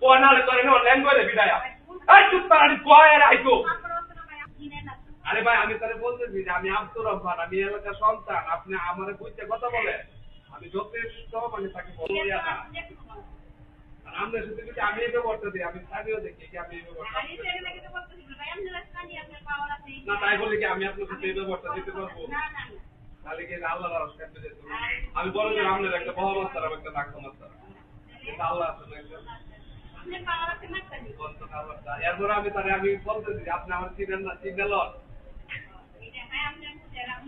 কোনালে করে নো ল্যাঙ্গুয়েজে বিদায়া এই চুপ কর কয় আর আইকো আরে ভাই আমি তারে বলতেছি যে আমি আব্দুর রহমান আমি এলাকার সন্তান আপনি আমারে বুঝতে কথা বলে আমি যথেষ্ট মানে তাকে বলি না আমরা শুধু যদি আমি এই ব্যবহারটা দিই আমি স্থানীয় দেখি কি আমি এই ব্যবহারটা না তাই বলে কি আমি আপনাকে এই ব্যবহারটা দিতে পারবো তাহলে কি আল্লাহর রাস করতে যেত আমি বলে যে আপনার একটা বড় মাস্টার আর একটা ডাক্তার মাস্টার এটা আল্লাহ আছে না আপনি পাওয়ারতে মারতেনি বলতো আল্লাহ এরপর আমি তারে আমি বলতেছি আপনি আমার চিনেন না সিগন্যাল এটা হ্যাঁ আপনি জেরাম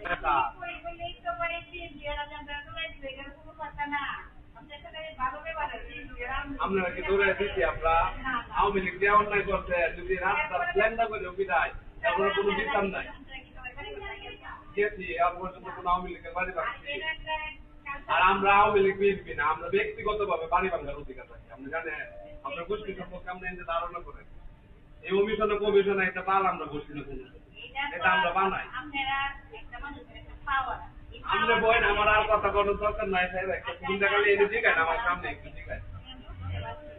এটা কই বলে তো পরে কি জেরা জানতে তোলাই দিবে এর কোনো কথা না আপনি সাথে ভালো ব্যবহার আছে জেরাম আমরা কি দৌড়ে দিছি আমরা আওয়ামী লীগ যে অন্যায় করতে যদি রাস্তা প্ল্যানটা করে বিদায় তারপরে কোনো বিচার নাই গেছি আর পর্যন্ত কোনো আওয়ামী লীগের বাড়ি ভাঙছি আর আমরা আওয়ামী লীগ বিএনপি না আমরা ব্যক্তিগতভাবে বাড়ি ভাঙার অধিকার রাখি আপনি জানেন আমরা গোষ্ঠী সম্পর্কে আমরা এতে ধারণা করেন এই অভিশনে কমিশনে একটা পাল আমরা গোষ্ঠী না এটা আমরা বানাই আমরা বই না আমার আর কথা কোনো দরকার নাই সাহেব একটা কোন জায়গায় এনে দিগায় আমার সামনে একটু দিগায়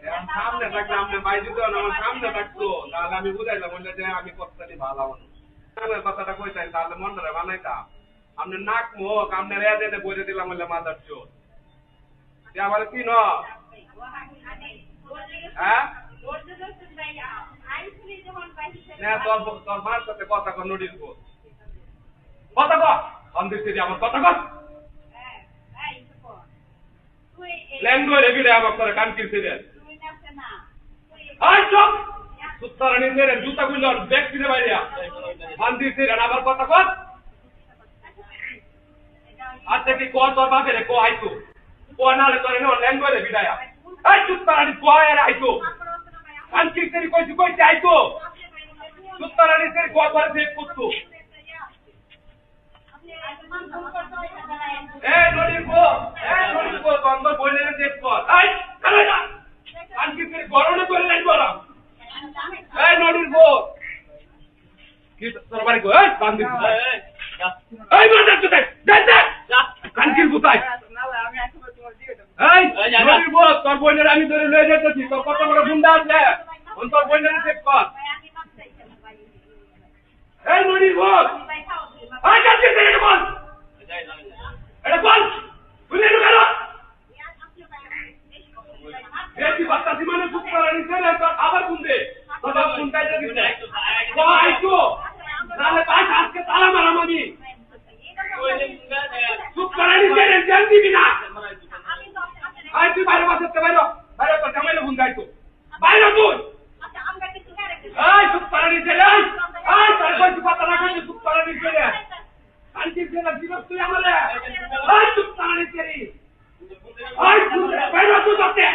এখন সামনে থাকলে আপনি বাইরে তো আমার সামনে থাকতো তাহলে আমি বুঝাইলাম বললে যে আমি কথাটি ভালো আমার কথাটা কইতাই তাহলে মন ধরে বানাইতাম আপনার নাক মুখ আপনার এতে বলে দিলাম বললে মাদার চোর যে আমার চিন হ্যাঁ তোর মার সাথে কথা কর নোটিস কথা কর অন্দির আমার কথা কর ল্যাঙ্গুয়েজ এগিয়ে আমার করে কান কিরছিলেন সুতরাং জুতা গুলো ব্যাগ কিনে বাইরে অন্দির আবার কথা কর আচ্ছা কি কো তোর বাপেরে কো আইতো কোনালে করে নো ল্যাঙ্গুয়েজে বিদায়া এই চুপ কর কয় আর আইতো আন্টি তেরি কইছি আইতো চুপ কর তেরি কো করে দেখ কুত্তু এই নড়ির কো তোর বইলে দেখ কর এই আরে না আন্টি তেরি গরনে করে লাইন বলা এই নড়ির কো কি তোর বাড়ি কো এই বান্দি এই মাদার চুতে যা কানকির বুতাই এই নড়ির কো তোর বইলে আমি ধরে লয়ে যাইতেছি তোর কত বড় গুন্ডা আছে তোর বইলে চেক কর এই নড়ির কো এই কানকির তেরি বল এটা বল বুঝলি না কেন এই বাচ্চা সীমানে চুপ করে নিছে না তো আবার গুন্ডে তোর গুন্ডাইতে দিছে তো আইতো নালে পাঁচ আজকে তালা মারাম আমি চুপ করে নিছে রে জান দিবি না আই তুই বাইরে বসতে বাইরে তো জামাইলে গুন্ডাইতো বাইরে তুই আচ্ছা আমরা কিছু করে এই চুপ করে নিছে রে এই তোর কই কথা না কই চুপ করে নিছে রে আন্টি যেটা দিবস তুই আমারে এই চুপ করে নিছে রে এই বাইরে তুই করতে